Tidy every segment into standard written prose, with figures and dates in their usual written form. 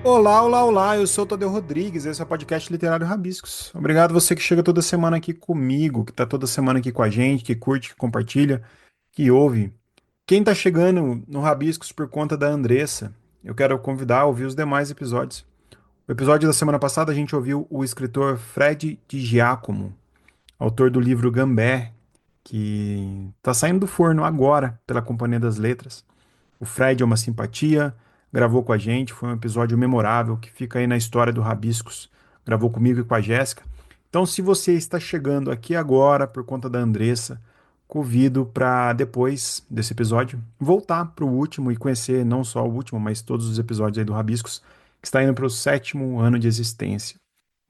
Olá, olá, olá, eu sou o Tadeu Rodrigues, esse é o podcast Literário Rabiscos. Obrigado você que chega toda semana aqui comigo, que tá toda semana aqui com a gente, que curte, que compartilha, que ouve. Quem tá chegando no Rabiscos por conta da Andressa, eu quero convidar a ouvir os demais episódios. O episódio da semana passada a gente ouviu o escritor Fred Di Giacomo, autor do livro Gambé, que tá saindo do forno agora pela Companhia das Letras. O Fred é uma simpatia, gravou com a gente, foi um episódio memorável que fica aí na história do Rabiscos. Gravou comigo e com a Jéssica. Então, se você está chegando aqui agora por conta da Andressa, convido para depois desse episódio voltar para o último e conhecer não só o último, mas todos os episódios aí do Rabiscos, que está indo para o sétimo ano de existência.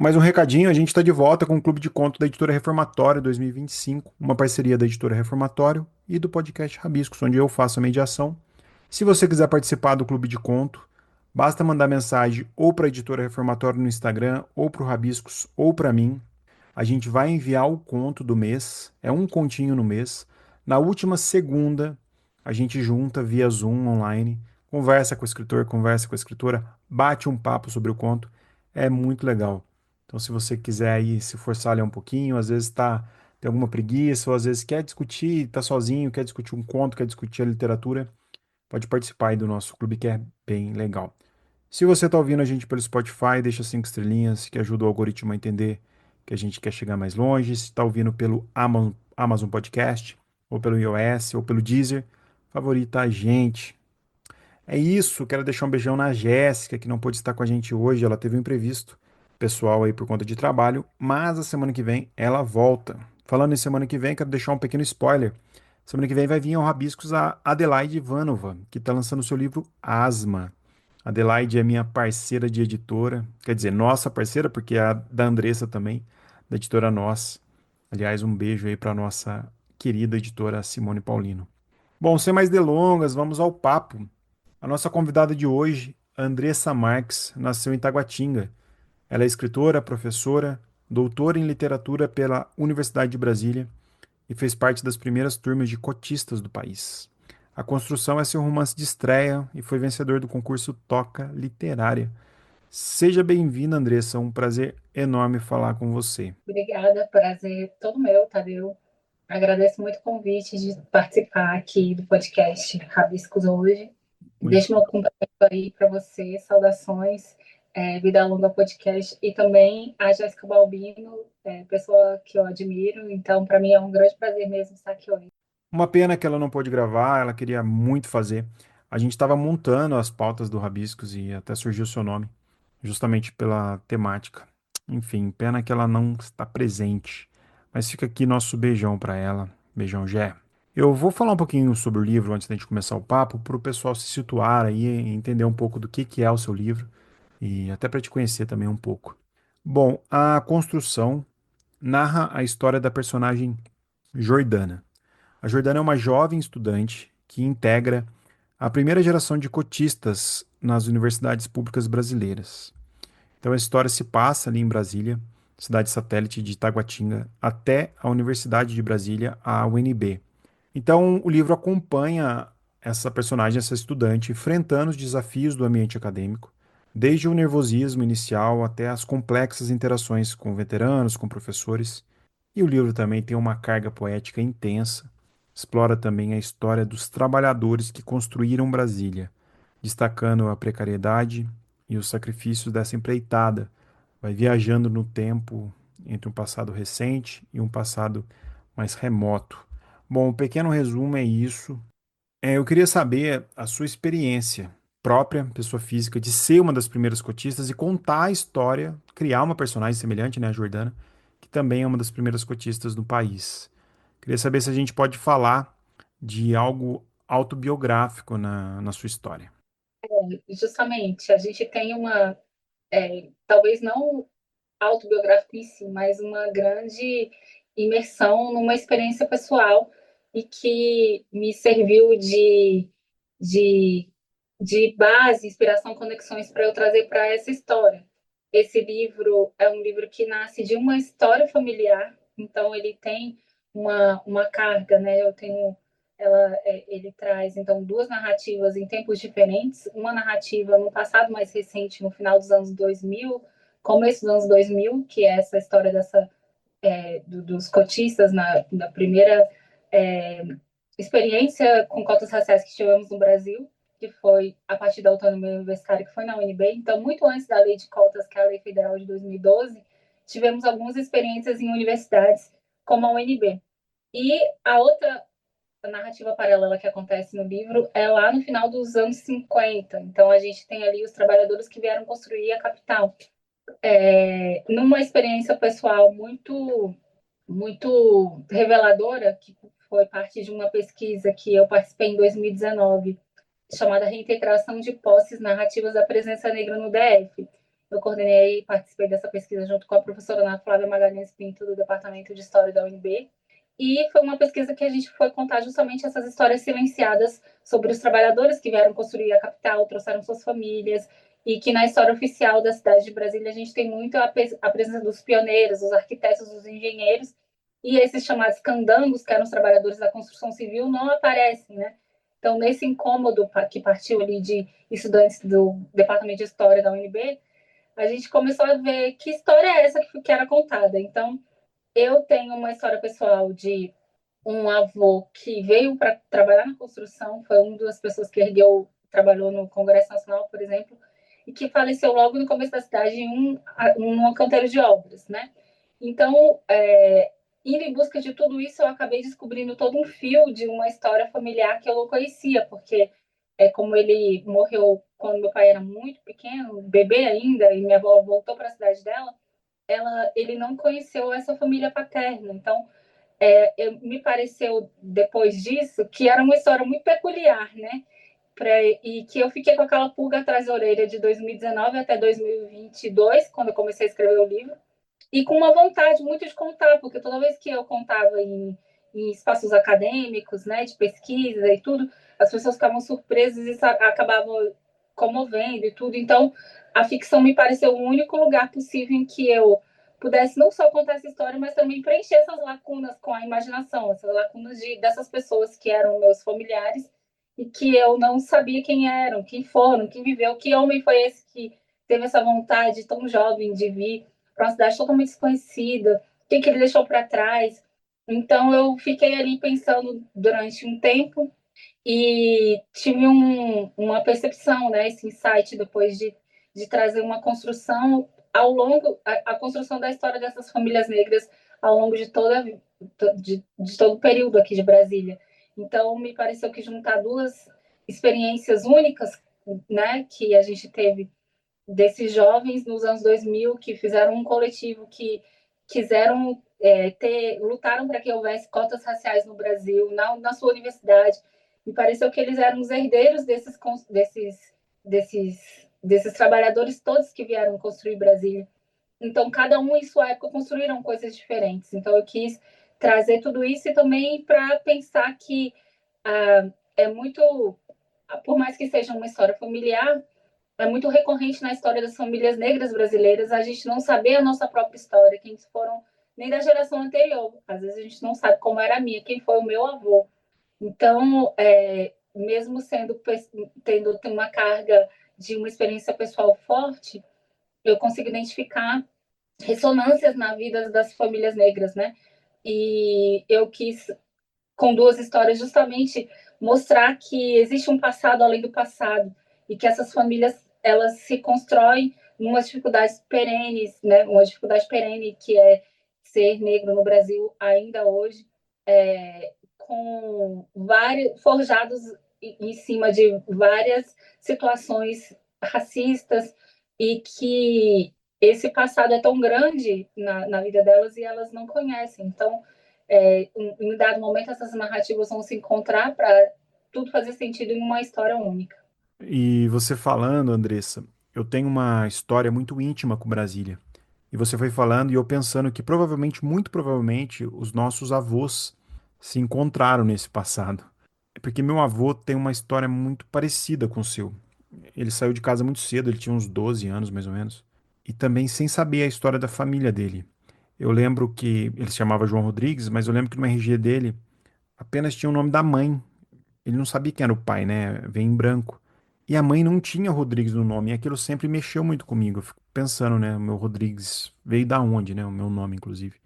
Mais um recadinho, a gente está de volta com o Clube de Conto da Editora Reformatório 2025, uma parceria da Editora Reformatório e do podcast Rabiscos, onde eu faço a mediação. Se você quiser participar do Clube de Conto, basta mandar mensagem ou para a Editora Reformatório no Instagram, ou para o Rabiscos, ou para mim. A gente vai enviar o conto do mês, é um continho no mês. Na última segunda, a gente junta via Zoom online, conversa com o escritor, conversa com a escritora, bate um papo sobre o conto. É muito legal. Então, se você quiser aí se forçar a ler um pouquinho, às vezes tem alguma preguiça, ou às vezes quer discutir, tá sozinho, quer discutir um conto, quer discutir a literatura, pode participar aí do nosso clube que é bem legal. Se você está ouvindo a gente pelo Spotify, deixa 5 estrelinhas, que ajuda o algoritmo a entender que a gente quer chegar mais longe. Se está ouvindo pelo Amazon Podcast, ou pelo iOS, ou pelo Deezer, favorita a gente. É isso, quero deixar um beijão na Jéssica, que não pôde estar com a gente hoje, ela teve um imprevisto pessoal aí por conta de trabalho, mas a semana que vem ela volta. Falando em semana que vem, quero deixar um pequeno spoiler. Semana que vem vai vir ao Rabiscos a Adelaide Ivanova, que está lançando o seu livro Asma. Adelaide é minha parceira de editora, quer dizer, nossa parceira, porque é a da Andressa também, da editora Nós. Aliás, um beijo aí para nossa querida editora Simone Paulino. Bom, sem mais delongas, vamos ao papo. A nossa convidada de hoje, Andressa Marques, nasceu em Taguatinga. Ela é escritora, professora, doutora em literatura pela Universidade de Brasília e fez parte das primeiras turmas de cotistas do país. A Construção é seu romance de estreia e foi vencedor do concurso Toca Literária. Seja bem-vinda, Andressa. Um prazer enorme falar com você. Obrigada, prazer todo meu, Tadeu. Agradeço muito o convite de participar aqui do podcast Rabiscos hoje. Muito Deixo meu cumprimento aí para você, saudações, Vida Longa Podcast, e também a Jéssica Balbino, pessoa que eu admiro. Então, para mim é um grande prazer mesmo estar aqui hoje. Uma pena que ela não pôde gravar, ela queria muito fazer. A gente estava montando as pautas do Rabiscos e até surgiu o seu nome, justamente pela temática. Enfim, pena que ela não está presente. Mas fica aqui nosso beijão para ela. Beijão, Gé. Eu vou falar um pouquinho sobre o livro antes da gente começar o papo, para o pessoal se situar aí e entender um pouco do que é o seu livro e até para te conhecer também um pouco. Bom, a construção narra a história da personagem Jordana. A Jordana é uma jovem estudante que integra a primeira geração de cotistas nas universidades públicas brasileiras. Então a história se passa ali em Brasília, cidade satélite de Taguatinga, até a Universidade de Brasília, a UNB. Então o livro acompanha essa personagem, essa estudante, enfrentando os desafios do ambiente acadêmico, desde o nervosismo inicial até as complexas interações com veteranos, com professores. E o livro também tem uma carga poética intensa, explora também a história dos trabalhadores que construíram Brasília, destacando a precariedade e os sacrifícios dessa empreitada. Vai viajando no tempo entre um passado recente e um passado mais remoto. Bom, um pequeno resumo é isso. Eu queria saber a sua experiência própria, pessoa física, de ser uma das primeiras cotistas e contar a história, criar uma personagem semelhante, né, a Jordana, que também é uma das primeiras cotistas do país. Queria saber se a gente pode falar de algo autobiográfico na sua história. Justamente, a gente tem talvez não autobiográfico em si, mas uma grande imersão numa experiência pessoal e que me serviu de, de base, inspiração, conexões para eu trazer para essa história. Esse livro é um livro que nasce de uma história familiar, então ele tem uma carga, né? Eu tenho ele traz, então, duas narrativas em tempos diferentes. Uma narrativa no passado mais recente, no final dos anos 2000, começo dos anos 2000, que é essa história dos cotistas na primeira é, experiência com cotas raciais que tivemos no Brasil, que foi a partir da autonomia universitária, que foi na UNB. Então, muito antes da lei de cotas, que é a lei federal de 2012, tivemos algumas experiências em universidades como a UNB. E a outra narrativa paralela que acontece no livro é lá no final dos anos 50. Então, a gente tem ali os trabalhadores que vieram construir a capital. Numa experiência pessoal muito reveladora, que foi parte de uma pesquisa que eu participei em 2019, chamada Reintegração de Posses Narrativas da Presença Negra no DF. Eu coordenei e participei dessa pesquisa junto com a professora Ana Flávia Magalhães Pinto, do Departamento de História da UNB. E foi uma pesquisa que a gente foi contar justamente essas histórias silenciadas sobre os trabalhadores que vieram construir a capital, trouxeram suas famílias, e que na história oficial da cidade de Brasília a gente tem muito a presença dos pioneiros, dos arquitetos, dos engenheiros, e esses chamados candangos, que eram os trabalhadores da construção civil, não aparecem, né? Então, nesse incômodo que partiu ali de estudantes do Departamento de História da UNB, a gente começou a ver que história é essa que era contada. Então, eu tenho uma história pessoal de um avô que veio para trabalhar na construção, foi uma das pessoas que trabalhou no Congresso Nacional, por exemplo, e que faleceu logo no começo da cidade em um canteiro de obras, né? Então, indo em busca de tudo isso, eu acabei descobrindo todo um fio de uma história familiar que eu não conhecia, porque como ele morreu quando meu pai era muito pequeno, bebê ainda, e minha avó voltou para a cidade dela, ele não conheceu essa família paterna. Então, me pareceu, depois disso, que era uma história muito peculiar, né? E que eu fiquei com aquela pulga atrás da orelha de 2019 até 2022, quando eu comecei a escrever o livro, e com uma vontade muito de contar, porque toda vez que eu contava em espaços acadêmicos, né, de pesquisa e tudo, as pessoas ficavam surpresas e acabavam comovendo e tudo. Então, a ficção me pareceu o único lugar possível em que eu pudesse não só contar essa história, mas também preencher essas lacunas com a imaginação, essas lacunas dessas pessoas que eram meus familiares e que eu não sabia quem eram, quem foram, quem viveu, que homem foi esse que teve essa vontade tão jovem de vir para uma cidade totalmente desconhecida, o que ele deixou para trás. Então, eu fiquei ali pensando durante um tempo e tive uma percepção, né, esse insight depois de trazer uma construção ao longo, a construção da história dessas famílias negras ao longo de todo o período aqui de Brasília. Então, me pareceu que juntar duas experiências únicas, né, que a gente teve desses jovens nos anos 2000 que fizeram um coletivo que quiseram lutaram para que houvesse cotas raciais no Brasil, na sua universidade. Me pareceu que eles eram os herdeiros desses trabalhadores todos que vieram construir Brasília. Então, cada um em sua época construíram coisas diferentes. Então, eu quis trazer tudo isso e também para pensar que é muito, por mais que seja uma história familiar, é muito recorrente na história das famílias negras brasileiras a gente não saber a nossa própria história, quem foram nem da geração anterior. Às vezes a gente não sabe como era a minha, quem foi o meu avô. Então, mesmo tendo uma carga de uma experiência pessoal forte, eu consigo identificar ressonâncias na vida das famílias negras, né? E eu quis, com duas histórias, justamente mostrar que existe um passado além do passado e que essas famílias elas se constroem numa dificuldades perenes, né? Uma dificuldade perene que é ser negro no Brasil ainda hoje, com vários forjados em cima de várias situações racistas e que esse passado é tão grande na vida delas e elas não conhecem. Então, em dado momento, essas narrativas vão se encontrar para tudo fazer sentido em uma história única. E você falando, Andressa, eu tenho uma história muito íntima com Brasília. E você foi falando e eu pensando que provavelmente, muito provavelmente, os nossos avós se encontraram nesse passado. É porque meu avô tem uma história muito parecida com o seu. Ele saiu de casa muito cedo, ele tinha uns 12 anos mais ou menos, e também sem saber a história da família dele. Eu lembro que ele se chamava João Rodrigues, mas eu lembro que no RG dele apenas tinha o nome da mãe. ele não sabia quem era o pai, né? Vem em branco. E a mãe não tinha Rodrigues no nome, e aquilo sempre mexeu muito comigo. Eu fico pensando, né? O meu Rodrigues veio da onde, né? O meu nome, inclusive.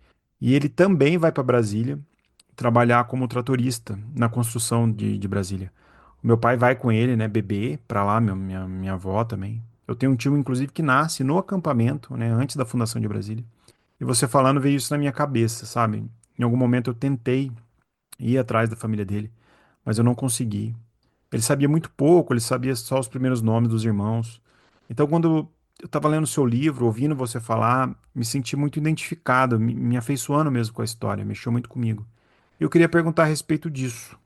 E ele também vai para Brasília trabalhar como tratorista na construção de Brasília. O meu pai vai com ele, né? Bebê, pra lá, minha avó também. Eu tenho um tio, inclusive, que nasce no acampamento, né? Antes da fundação de Brasília. E você falando veio isso na minha cabeça, sabe? Em algum momento eu tentei ir atrás da família dele, mas eu não consegui. Ele sabia muito pouco, ele sabia só os primeiros nomes dos irmãos. Então, quando eu estava lendo seu livro, ouvindo você falar, me senti muito identificado, me afeiçoando mesmo com a história, mexeu muito comigo. Eu queria perguntar a respeito disso.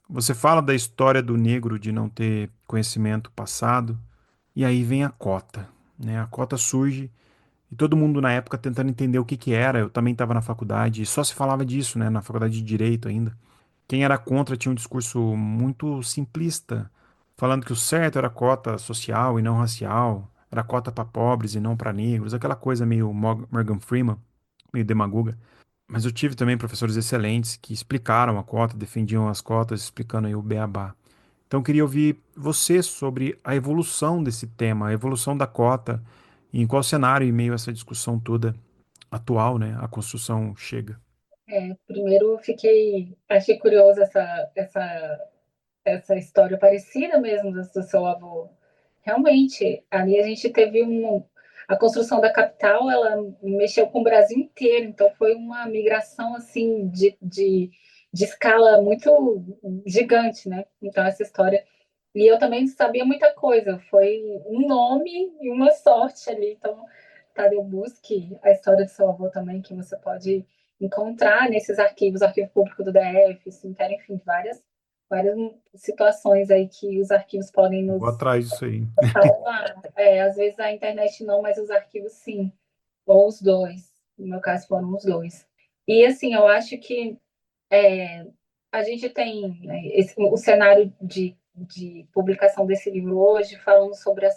Você fala da história do negro de não ter conhecimento passado, e aí vem a cota, né? A cota surge e todo mundo na época tentando entender o que que era. Eu também estava na faculdade e só se falava disso, né? Na faculdade de Direito ainda. Quem era contra tinha um discurso muito simplista, falando que o certo era cota social e não racial, era cota para pobres e não para negros, aquela coisa meio Morgan Freeman, meio demagoga. Mas eu tive também professores excelentes que explicaram a cota, defendiam as cotas, explicando aí o beabá. Então eu queria ouvir você sobre a evolução desse tema, a evolução da cota, e em qual cenário, em meio a essa discussão toda atual, né, a construção chega. Primeiro, achei curiosa essa história parecida mesmo do seu avô. Realmente, ali a gente teve a construção da capital, ela mexeu com o Brasil inteiro, então foi uma migração assim de escala muito gigante, né? Então essa história. E eu também sabia muita coisa, foi um nome e uma sorte ali. Então, Tadeu, busque a história do seu avô também, que você pode encontrar nesses arquivos, arquivo público do DF, cemitério, enfim, várias situações aí que os arquivos podem Vou nos atrás disso aí. salvar. Às vezes a internet não, mas os arquivos sim, ou os dois. No meu caso foram os dois. E assim, eu acho que é, a gente tem, né, o cenário de publicação desse livro hoje, falando sobre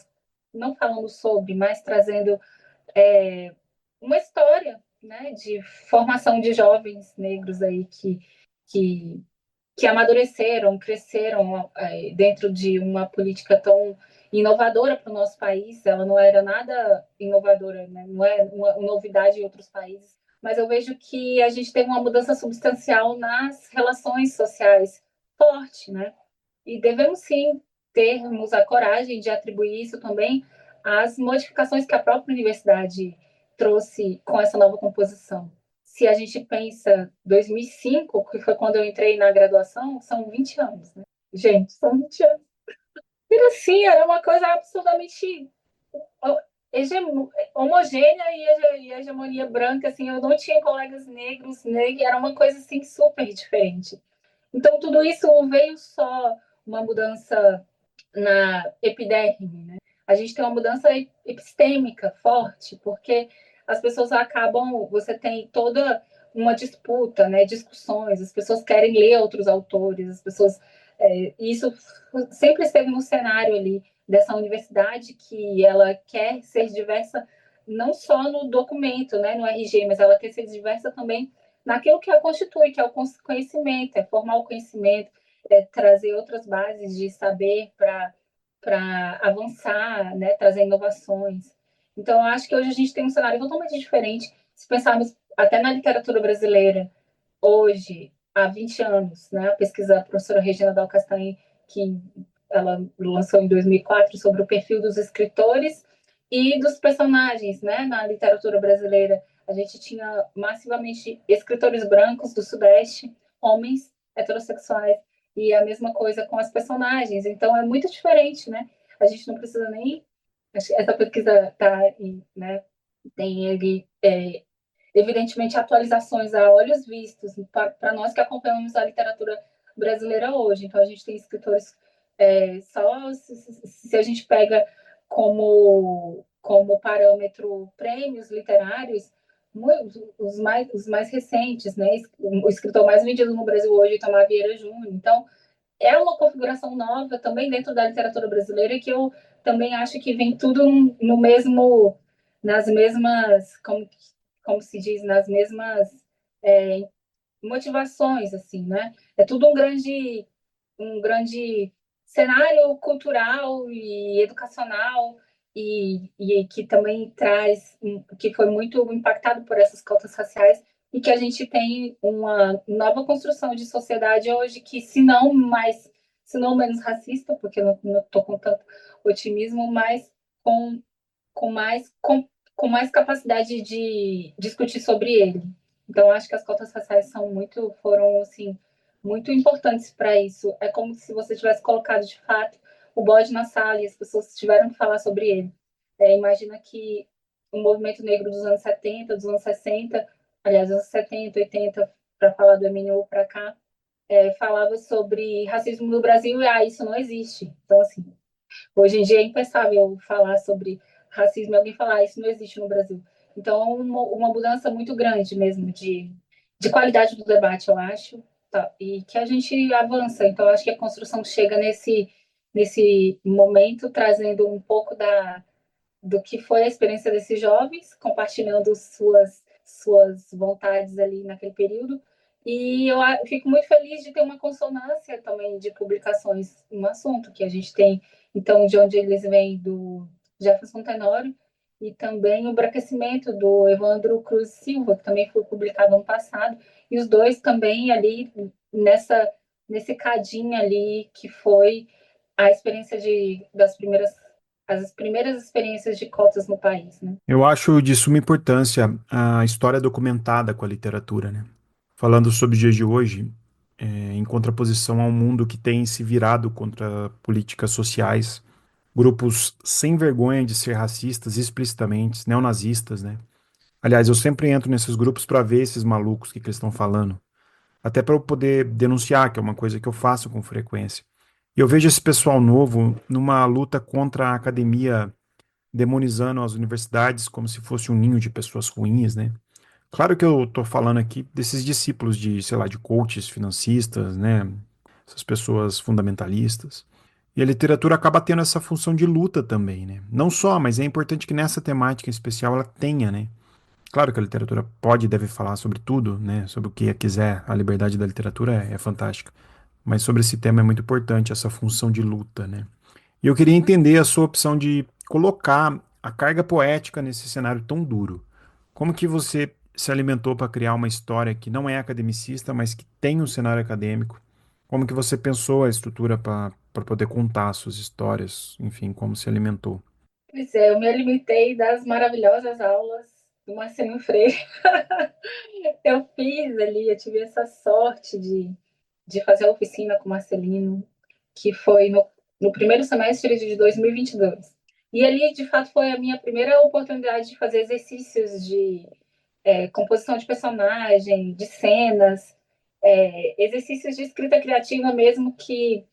não falando sobre, mas trazendo é, uma história, né, de formação de jovens negros aí que que amadureceram, cresceram dentro de uma política tão inovadora para o nosso país. Ela não era nada inovadora, né? Não é uma novidade em outros países, mas eu vejo que a gente teve uma mudança substancial nas relações sociais forte, né? E devemos sim termos a coragem de atribuir isso também às modificações que a própria universidade trouxe com essa nova composição. Se a gente pensa 2005, que foi quando eu entrei na graduação, são 20 anos, né? Gente, são 20 anos. E assim, era uma coisa absurdamente homogênea e hegemonia branca, assim, eu não tinha colegas negros, né? Era uma coisa assim super diferente. Então, tudo isso veio só uma mudança na epiderme, né? A gente tem uma mudança epistêmica forte, porque as pessoas acabam, você tem toda uma disputa, né, discussões, as pessoas querem ler outros autores, as pessoas, isso sempre esteve no cenário ali dessa universidade que ela quer ser diversa não só no documento, né, no RG, mas ela quer ser diversa também naquilo que a constitui, que é o conhecimento, é formar o conhecimento, é trazer outras bases de saber para avançar, né, trazer inovações. Então, eu acho que hoje a gente tem um cenário totalmente diferente. Se pensarmos até na literatura brasileira, hoje, há 20 anos, né, a pesquisa da professora Regina Dal Castanho, que ela lançou em 2004 sobre o perfil dos escritores e dos personagens, né, na literatura brasileira. A gente tinha massivamente escritores brancos do Sudeste, homens heterossexuais, e a mesma coisa com as personagens. Então é muito diferente, né? A gente não precisa nem. Essa pesquisa tá, né, tem ele, evidentemente, atualizações a olhos vistos para nós que acompanhamos a literatura brasileira hoje. Então, a gente tem escritores, só se a gente pega como parâmetro prêmios literários, os mais recentes, né? O escritor mais vendido no Brasil hoje é Itamar Vieira Júnior. Então, é uma configuração nova também dentro da literatura brasileira que eu também acho que vem tudo no mesmo, nas mesmas, como se diz, nas mesmas motivações, assim, né? É tudo um grande um grande cenário cultural e educacional e que também traz, que foi muito impactado por essas cotas raciais e que a gente tem uma nova construção de sociedade hoje que, se não mais, se não menos racista, porque eu não estou com tanto otimismo, mas com, com mais com mais capacidade de discutir sobre ele. Então, acho que as cotas raciais foram assim muito importantes para isso. É como se você tivesse colocado de fato o bode na sala e as pessoas tiveram que falar sobre ele. Imagina que o movimento negro dos anos 70, dos anos 60, aliás, dos anos 70, 80, para falar do MNU para cá, falava sobre racismo no Brasil e isso não existe. Então, assim, hoje em dia é impensável falar sobre racismo e alguém falar isso não existe no Brasil. Então, uma mudança muito grande mesmo de qualidade do debate, eu acho, tá? E que a gente avança. Então, acho que a construção chega nesse momento, trazendo um pouco do que foi a experiência desses jovens, compartilhando suas vontades ali naquele período. E eu fico muito feliz de ter uma consonância também de publicações no assunto, que a gente tem, então, de onde eles vêm, do Jefferson Tenório, e também o Embranquecimento, do Evandro Cruz Silva, que também foi publicado ano passado, e os dois também ali nesse cadinho ali que foi a experiência as primeiras experiências de cotas no país, né? Eu acho de suma importância a história documentada com a literatura, né? Falando sobre os dias de hoje, em contraposição ao mundo que tem se virado contra políticas sociais, grupos sem vergonha de ser racistas explicitamente, neonazistas, né? Aliás, eu sempre entro nesses grupos para ver esses malucos que eles estão falando, até para eu poder denunciar, que é uma coisa que eu faço com frequência. E eu vejo esse pessoal novo numa luta contra a academia, demonizando as universidades como se fosse um ninho de pessoas ruins, né? Claro que eu tô falando aqui desses discípulos de, sei lá, de coaches financistas, né? Essas pessoas fundamentalistas. E a literatura acaba tendo essa função de luta também, né? Não só, mas é importante que nessa temática em especial ela tenha, né? Claro que a literatura pode e deve falar sobre tudo, né? Sobre o que quiser. A liberdade da literatura é fantástica. Mas sobre esse tema é muito importante essa função de luta, né? E eu queria entender a sua opção de colocar a carga poética nesse cenário tão duro. Como que você se alimentou para criar uma história que não é academicista, mas que tem um cenário acadêmico? Como que você pensou a estrutura para poder contar suas histórias? Enfim, como se alimentou? Pois é, eu me alimentei das maravilhosas aulas do Marcelinho Freire. Eu fiz ali, eu tive essa sorte de fazer a oficina com o Marcelino, que foi no primeiro semestre de 2022. E 22. E ali, de fato, foi a minha primeira oportunidade de fazer exercícios de composição de personagem, de cenas, exercícios de escrita criativa mesmo que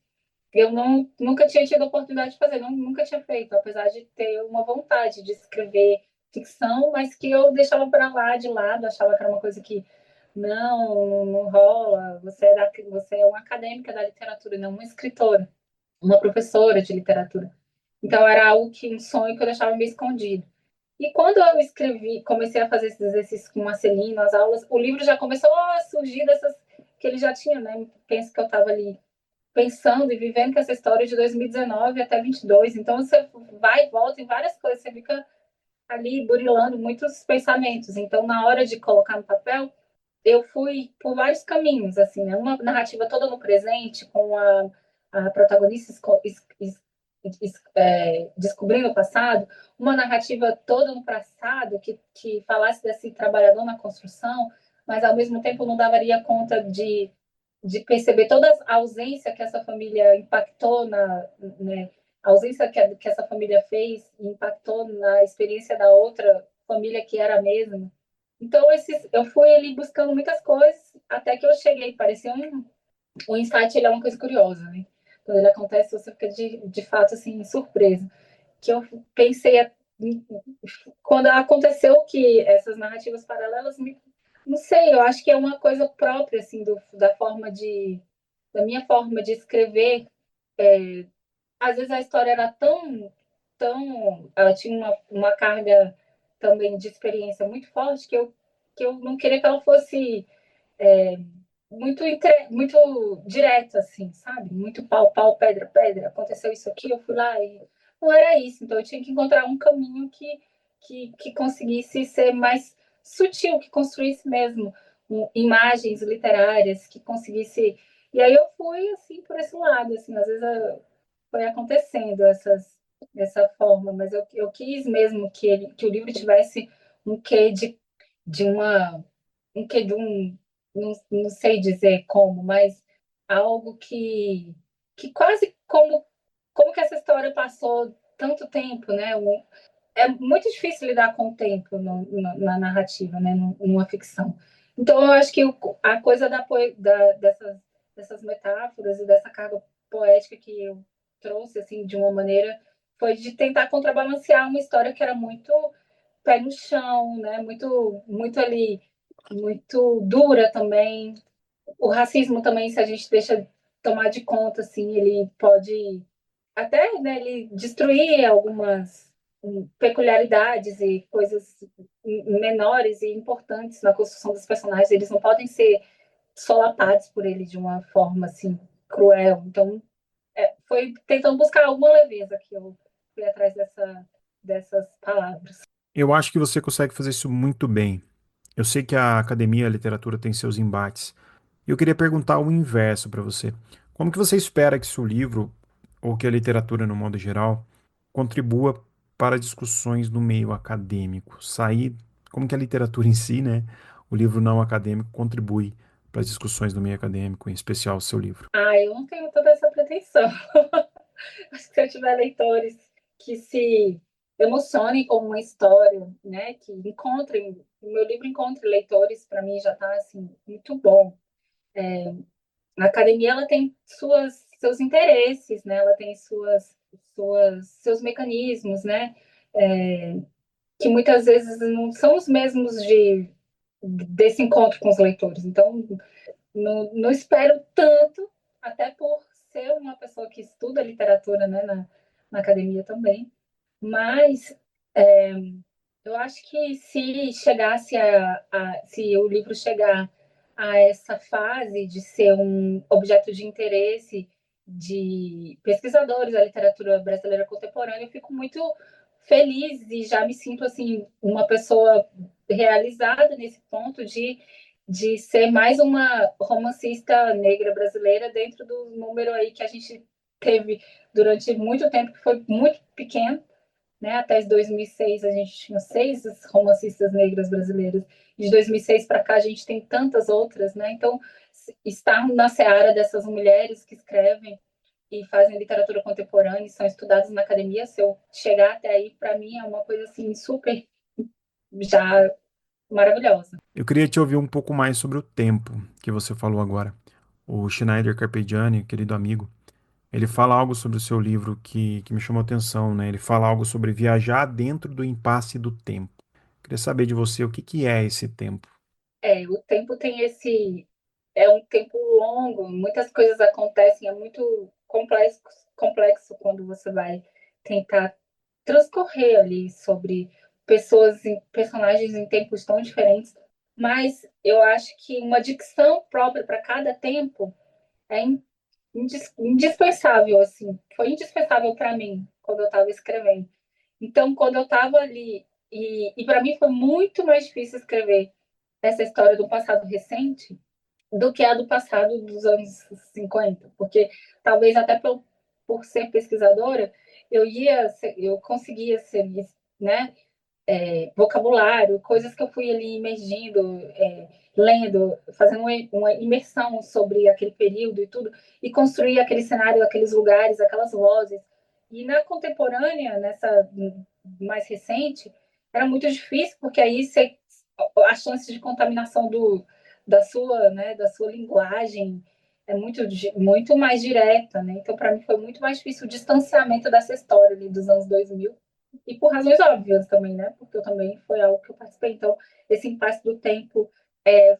eu nunca tinha tido a oportunidade de fazer, nunca tinha feito, apesar de ter uma vontade de escrever ficção, mas que eu deixava para lá, de lado, achava que era uma coisa que não rola, você é uma acadêmica da literatura, não uma escritora, uma professora de literatura. Então era algo um sonho que eu deixava meio escondido. E quando eu comecei a fazer esses exercícios com o Marcelino, as aulas, o livro já começou a surgir dessas que ele já tinha, né? Penso que eu estava ali pensando e vivendo com essa história de 2019 até 22. Então você vai e volta em várias coisas, você fica ali burilando muitos pensamentos. Então, na hora de colocar no papel, eu fui por vários caminhos, assim, né? Uma narrativa toda no presente, com a protagonista descobrindo o passado, uma narrativa toda no passado que falasse desse trabalhador na construção, mas ao mesmo tempo não daria conta de perceber toda a ausência que essa família impactou né, a ausência que essa família fez e impactou na experiência da outra família que era a mesma. Então, eu fui ali buscando muitas coisas até que eu cheguei. Parecia um insight, ele é uma coisa curiosa, né? Quando ele acontece, você fica de fato assim, surpresa. Que eu pensei, quando aconteceu que essas narrativas paralelas não sei, eu acho que é uma coisa própria assim da minha forma de escrever. Às vezes a história era tão ela tinha uma carga também de experiência muito forte que eu não queria que ela fosse muito direto, assim, sabe? Muito pau, pau, pedra, pedra. Aconteceu isso aqui, eu fui lá e não era isso. Então eu tinha que encontrar um caminho que conseguisse ser mais sutil, que construísse mesmo imagens literárias, que conseguisse. E aí eu fui assim por esse lado, assim, às vezes foi acontecendo dessa forma, mas eu quis mesmo que o livro tivesse um quê de uma um quê de um não sei dizer como, mas algo que quase como que essa história passou tanto tempo, né? É muito difícil lidar com o tempo na narrativa, né? Numa ficção. Então, eu acho que a coisa dessas metáforas e dessa carga poética que eu trouxe, assim, de uma maneira, foi de tentar contrabalancear uma história que era muito pé no chão, né? Muito ali, muito dura também. O racismo também, se a gente deixa tomar de conta, assim, ele pode até, né, ele destruir algumas peculiaridades e coisas menores e importantes na construção dos personagens. Eles não podem ser solapados por ele de uma forma assim cruel. Então, foi tentando buscar alguma leveza que eu fui atrás dessas palavras. Eu acho que você consegue fazer isso muito bem. Eu sei que a academia, a literatura tem seus embates. E eu queria perguntar o inverso para você. Como que você espera que seu livro, ou que a literatura no modo geral, contribua para discussões no meio acadêmico? Como que a literatura em si, né, o livro não acadêmico contribui para as discussões no meio acadêmico, em especial o seu livro? Eu não tenho toda essa pretensão. Acho que se eu tiver leitores que se emocionem com uma história, né, que encontrem, o meu livro encontre leitores, para mim já está assim muito bom. A academia ela tem seus interesses, né? Ela tem seus mecanismos, né? É, que muitas vezes não são os mesmos desse encontro com os leitores. Então, não espero tanto, até por ser uma pessoa que estuda literatura, né, na academia também. Mas eu acho que se chegasse se o livro chegar a essa fase de ser um objeto de interesse de pesquisadores da literatura brasileira contemporânea, eu fico muito feliz e já me sinto assim uma pessoa realizada nesse ponto de ser mais uma romancista negra brasileira dentro do número aí que a gente teve durante muito tempo, que foi muito pequeno, né? Até 2006 a gente tinha 6 romancistas negras brasileiras. De 2006 para cá a gente tem tantas outras, né? Então, estar na seara dessas mulheres que escrevem e fazem literatura contemporânea e são estudadas na academia, se eu chegar até aí, para mim é uma coisa assim super já maravilhosa. Eu queria te ouvir um pouco mais sobre o tempo que você falou agora. O Schneider Carpegiani, querido amigo, ele fala algo sobre o seu livro que me chamou a atenção, né? Ele fala algo sobre viajar dentro do impasse do tempo. Queria saber de você o que que é esse tempo. O tempo tem esse. É um tempo longo, muitas coisas acontecem, é muito complexo quando você vai tentar transcorrer ali sobre personagens em tempos tão diferentes. Mas eu acho que uma dicção própria para cada tempo é indispensável, assim. Foi indispensável para mim quando eu estava escrevendo. Então, quando eu estava ali, e para mim foi muito mais difícil escrever essa história do passado recente do que a do passado dos anos 50, porque talvez até por ser pesquisadora, eu conseguia ser, né, vocabulário, coisas que eu fui ali imergindo, lendo, fazendo uma imersão sobre aquele período e tudo, e construir aquele cenário, aqueles lugares, aquelas vozes. E na contemporânea, nessa mais recente, era muito difícil, porque aí a chance de contaminação da sua linguagem é muito mais direta, né? Então, para mim, foi muito mais difícil o distanciamento dessa história ali dos anos 2000 e por razões óbvias também, né? Porque eu também foi algo que eu participei. Então, esse impasse do tempo é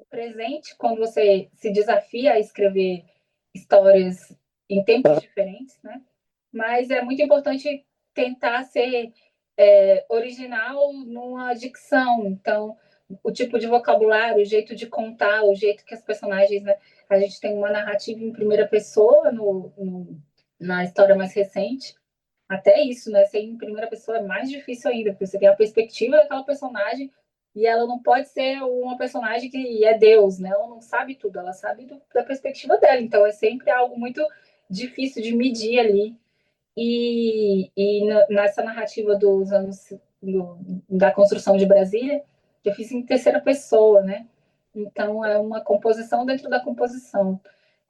presente quando você se desafia a escrever histórias em tempos diferentes, né? Mas é muito importante tentar ser original numa dicção. Então, o tipo de vocabulário, o jeito de contar, o jeito que as personagens, né? A gente tem uma narrativa em primeira pessoa na história mais recente. Até isso, né? Ser em primeira pessoa é mais difícil ainda, porque você tem a perspectiva daquela personagem e ela não pode ser uma personagem que é Deus, né? Ela não sabe tudo, ela sabe da perspectiva dela. Então é sempre algo muito difícil de medir ali. Nessa narrativa dos anos da construção de Brasília, eu fiz em terceira pessoa, né? Então é uma composição dentro da composição.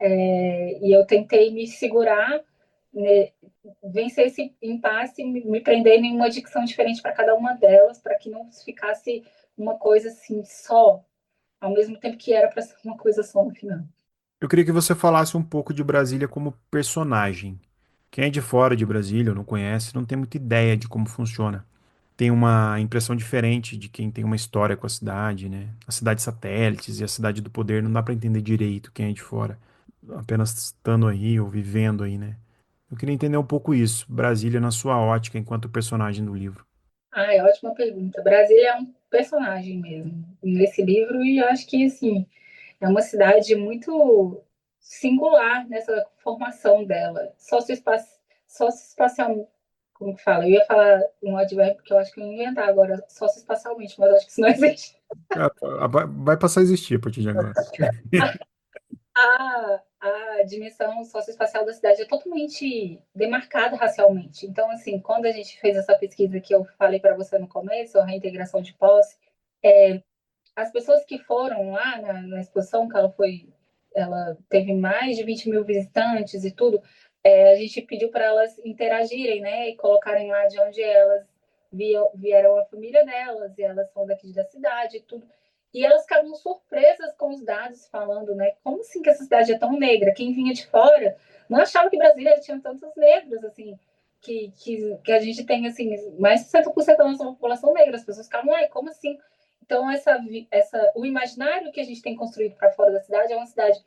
E eu tentei me segurar, né, vencer esse impasse, me prender em uma dicção diferente para cada uma delas, para que não ficasse uma coisa assim só, ao mesmo tempo que era para ser uma coisa só no final. Eu queria que você falasse um pouco de Brasília como personagem. Quem é de fora de Brasília ou não conhece, não tem muita ideia de como funciona. Tem uma impressão diferente de quem tem uma história com a cidade, né? A cidade satélites e a cidade do poder não dá para entender direito quem é de fora, apenas estando aí ou vivendo aí, né? Eu queria entender um pouco isso, Brasília na sua ótica enquanto personagem do livro. Ah, é ótima pergunta. Brasília é um personagem mesmo nesse livro e eu acho que assim é uma cidade muito singular nessa formação dela. Socioespacial, como que fala? Eu ia falar um advérbio que eu acho que eu ia inventar agora, socioespacialmente, mas acho que isso não existe. Vai passar a existir a partir de agora. A dimensão socioespacial da cidade é totalmente demarcada racialmente. Então, assim, quando a gente fez essa pesquisa que eu falei para você no começo, a reintegração de posse, as pessoas que foram lá na exposição, que ela teve mais de 20 mil visitantes e tudo, a gente pediu para elas interagirem, né, e colocarem lá de onde elas vieram a família delas, e elas são daqui da cidade e tudo. E elas ficavam surpresas com os dados falando, né, como assim que essa cidade é tão negra? Quem vinha de fora não achava que Brasília tinha tantos negros, assim, que a gente tem, assim, mais de 60% da nossa população negra. As pessoas ficavam, ai, como assim? Então, o imaginário que a gente tem construído para fora da cidade é uma cidade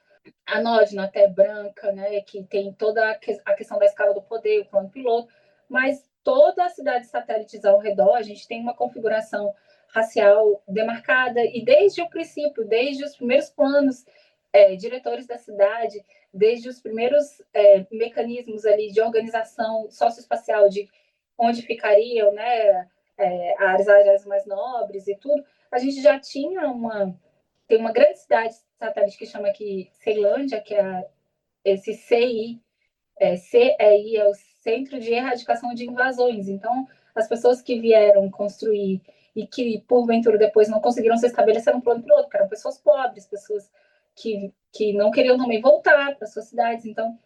anódina, até branca, né, que tem toda a questão da escala do poder, o plano piloto, mas toda a cidade satélites ao redor, a gente tem uma configuração racial demarcada, e desde o princípio, desde os primeiros planos diretores da cidade, desde os primeiros mecanismos ali de organização socioespacial, de onde ficariam, né, as áreas mais nobres e tudo, a gente já tinha tem uma grande cidade satélite que chama aqui Ceilândia, que é esse CEI é o Centro de Erradicação de Invasões. Então, as pessoas que vieram construir e que, porventura, depois não conseguiram se estabelecer no plano piloto, porque eram pessoas pobres, pessoas que não queriam também voltar para suas cidades. Então,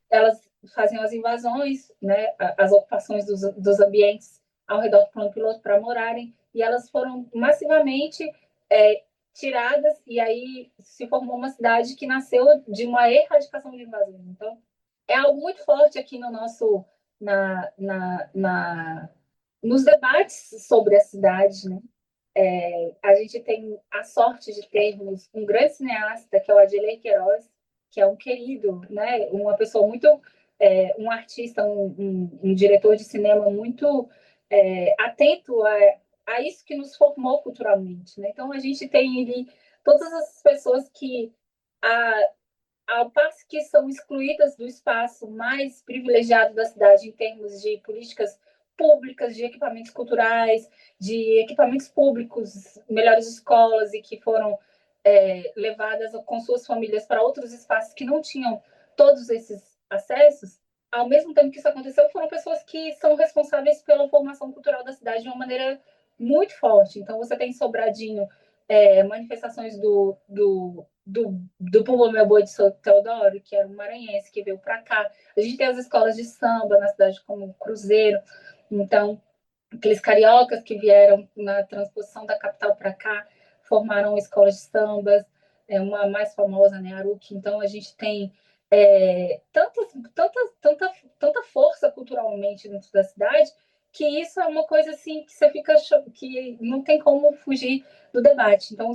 elas faziam as invasões, né, as ocupações dos ambientes ao redor do plano piloto para morarem, e elas foram massivamente é, tiradas, e aí se formou uma cidade que nasceu de uma erradicação de invasões. Então, é algo muito forte aqui no nosso, na, na, na, nos debates sobre a cidade, né? A gente tem a sorte de termos um grande cineasta, que é o Adilei Queiroz, que é um querido, né? Uma pessoa muito, um artista, um diretor de cinema muito atento a isso que nos formou culturalmente, né? Então a gente tem ali todas as pessoas que a, ao passo que são excluídas do espaço mais privilegiado da cidade em termos de políticas públicas, de equipamentos culturais, de equipamentos públicos, melhores escolas, e que foram levadas com suas famílias para outros espaços que não tinham todos esses acessos. Ao mesmo tempo que isso aconteceu, foram pessoas que são responsáveis pela formação cultural da cidade de uma maneira muito forte. Então, você tem Sobradinho, manifestações do Pulou Meu Boi de São Teodoro, que era um maranhense que veio para cá. A gente tem as escolas de samba na cidade como Cruzeiro. Então, aqueles cariocas que vieram na transposição da capital para cá formaram escolas de sambas, uma mais famosa, né, Aruque. Então, a gente tem tanta força culturalmente dentro da cidade, que isso é uma coisa assim que você fica que não tem como fugir do debate. Então,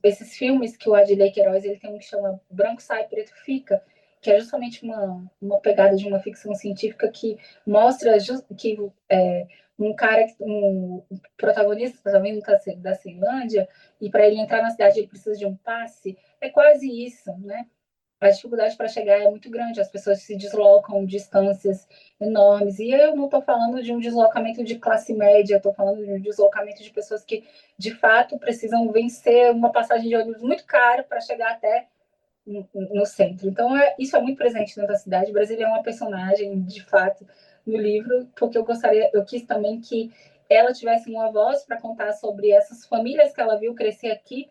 esses filmes que o Adilei Queiroz ele tem um que chama Branco Sai, Preto Fica, que é justamente uma pegada de uma ficção científica que mostra que um cara, um protagonista também da Ceilândia, e para ele entrar na cidade ele precisa de um passe, é quase isso, né? A dificuldade para chegar é muito grande, as pessoas se deslocam distâncias enormes. E eu não estou falando de um deslocamento de classe média, estou falando de um deslocamento de pessoas que, de fato, precisam vencer uma passagem de ônibus muito cara para chegar até no centro. Então, isso é muito presente dentro da cidade. Brasília é uma personagem, de fato, no livro, porque eu quis também que ela tivesse uma voz para contar sobre essas famílias que ela viu crescer aqui,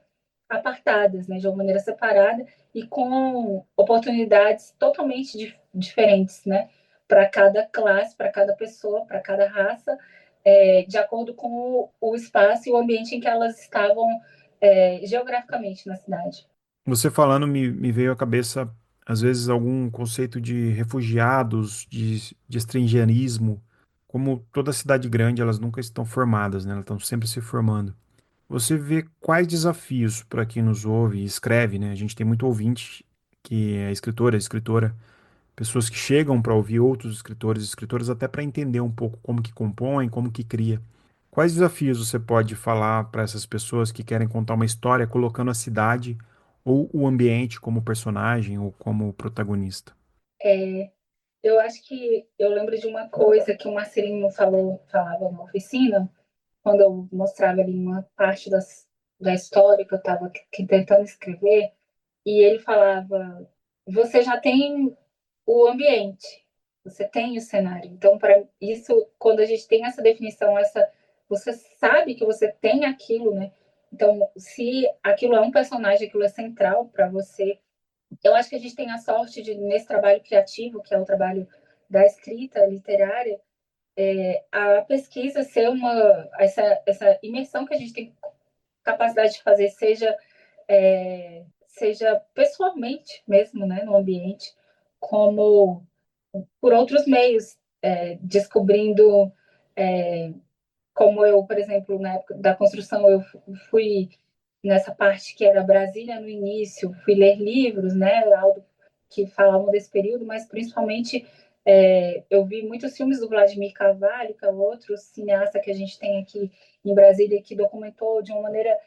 apartadas, né, de uma maneira separada e com oportunidades totalmente diferentes, né, para cada classe, para cada pessoa, para cada raça, de acordo com o espaço e o ambiente em que elas estavam geograficamente na cidade. Você falando me veio à cabeça, às vezes, algum conceito de refugiados, de estrangeirismo. Como toda cidade grande, elas nunca estão formadas, né? Elas estão sempre se formando. Você vê quais desafios para quem nos ouve e escreve, né? A gente tem muito ouvinte que é escritora, pessoas que chegam para ouvir outros escritores e escritoras até para entender um pouco como que compõe, como que cria. Quais desafios você pode falar para essas pessoas que querem contar uma história colocando a cidade ou o ambiente como personagem ou como protagonista? Eu acho que eu lembro de uma coisa que o Marcelino falava na oficina, quando eu mostrava ali uma parte da história que eu estava tentando escrever, e ele falava: você já tem o ambiente, você tem o cenário. Então, para isso, quando a gente tem essa definição, você sabe que você tem aquilo, né? Então, se aquilo é um personagem, aquilo é central para você, eu acho que a gente tem a sorte de, nesse trabalho criativo, que é o trabalho da escrita literária, a pesquisa ser essa imersão que a gente tem capacidade de fazer, seja pessoalmente mesmo, né, no ambiente, como por outros meios, descobrindo, é, como eu, por exemplo, na época da construção, eu fui nessa parte que era Brasília no início, fui ler livros, né, algo que falavam desse período, mas principalmente eu vi muitos filmes do Vladimir Carvalho, que é outro cineasta que a gente tem aqui em Brasília, que documentou de uma maneira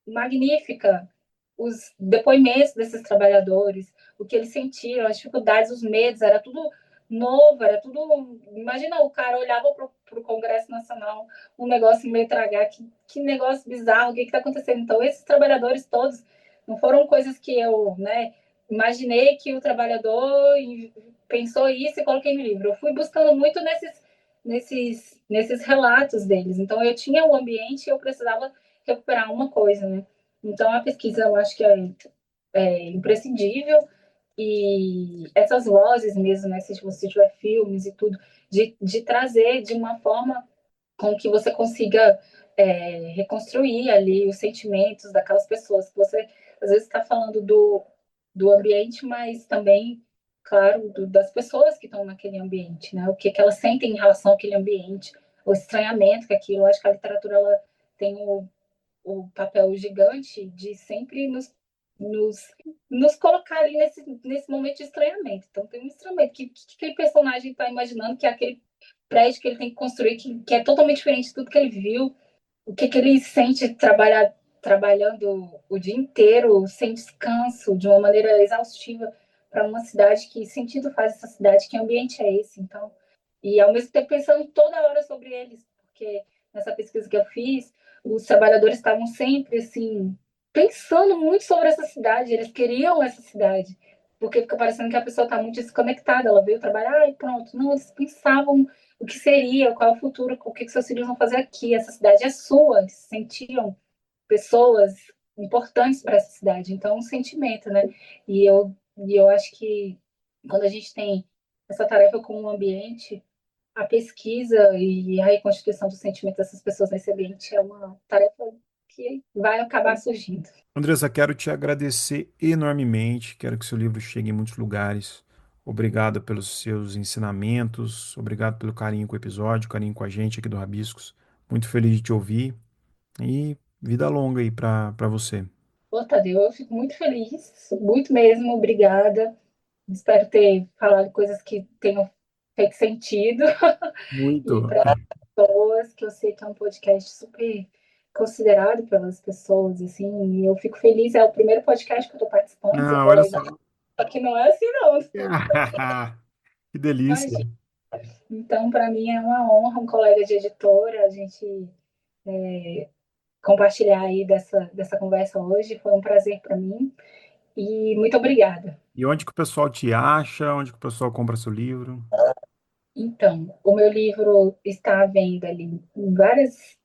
magnífica os depoimentos desses trabalhadores, o que eles sentiram, as dificuldades, os medos, era tudo novo, era tudo. Imagina, o cara olhava para o Congresso Nacional, um negócio em letra H, que negócio bizarro, o que está acontecendo? Então, esses trabalhadores todos não foram coisas que eu, né, imaginei que o trabalhador pensou isso e coloquei no livro. Eu fui buscando muito nesses relatos deles. Então, eu tinha o ambiente e eu precisava recuperar uma coisa, né? Então, a pesquisa eu acho que é imprescindível e essas vozes mesmo, né? Se você tiver filmes e tudo, de trazer de uma forma com que você consiga reconstruir ali os sentimentos daquelas pessoas que você às vezes está falando do ambiente, mas também, claro, das pessoas que estão naquele ambiente, né? O que elas sentem em relação àquele ambiente, o estranhamento que aquilo. Eu acho que a literatura ela tem o papel gigante de sempre nos, nos colocar ali nesse momento de estranhamento. Então, tem um estranhamento. Que aquele personagem está imaginando que é aquele prédio que ele tem que construir, que é totalmente diferente de tudo que ele viu, o que ele sente trabalhando o dia inteiro, sem descanso, de uma maneira exaustiva, para uma cidade, que sentido faz essa cidade, que ambiente é esse, então. E ao mesmo tempo pensando toda hora sobre eles, porque nessa pesquisa que eu fiz, os trabalhadores estavam sempre assim, pensando muito sobre essa cidade, eles queriam essa cidade, porque fica parecendo que a pessoa está muito desconectada, ela veio trabalhar e pronto. Não, eles pensavam o que seria, qual é o futuro, o que seus filhos vão fazer aqui, essa cidade é sua, eles se sentiam pessoas importantes para essa cidade, então um sentimento, né? E eu acho que quando a gente tem essa tarefa com o ambiente, a pesquisa e a reconstituição do sentimento dessas pessoas nesse ambiente é uma tarefa que vai acabar surgindo. Andressa, quero te agradecer enormemente. Quero que seu livro chegue em muitos lugares. Obrigado pelos seus ensinamentos. Obrigado pelo carinho com o episódio, carinho com a gente aqui do Rabiscos. Muito feliz de te ouvir. E vida longa aí para você. Ô, Tadeu, eu fico muito feliz, muito mesmo, obrigada. Espero ter falado coisas que tenham feito sentido. E Muito. Pessoas, que eu sei que é um podcast super considerado pelas pessoas, assim, e eu fico feliz, é o primeiro podcast que eu estou participando, você Ah, olha falou só. exatamente, só que não é assim não, Que delícia. imagina. Então, para mim é uma honra, um colega de editora, a gente compartilhar aí dessa conversa hoje, foi um prazer para mim, e muito obrigada. E onde que o pessoal te acha? Onde que o pessoal compra seu livro? Então, o meu livro está à venda ali em várias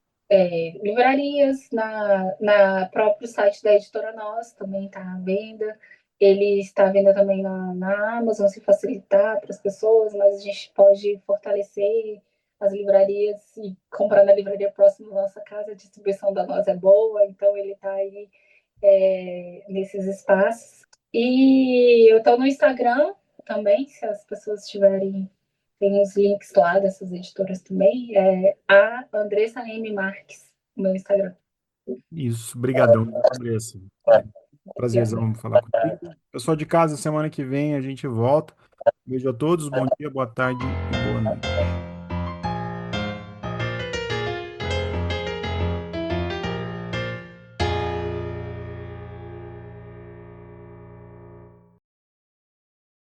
livrarias, na próprio site da Editora Nós também está à venda. Ele está à venda também na Amazon, se facilitar para as pessoas, mas a gente pode fortalecer as livrarias e comprar na livraria próxima da nossa casa, a distribuição da Nós é boa, então ele está aí nesses espaços. E eu estou no Instagram também, se as pessoas tiverem, tem uns links lá dessas editoras também. É a Andressa M. Marques, no meu Instagram. Isso, brigadão, Andressa. É, prazerzão falar contigo. Pessoal de casa, semana que vem a gente volta. Beijo a todos, bom dia, boa tarde e boa noite.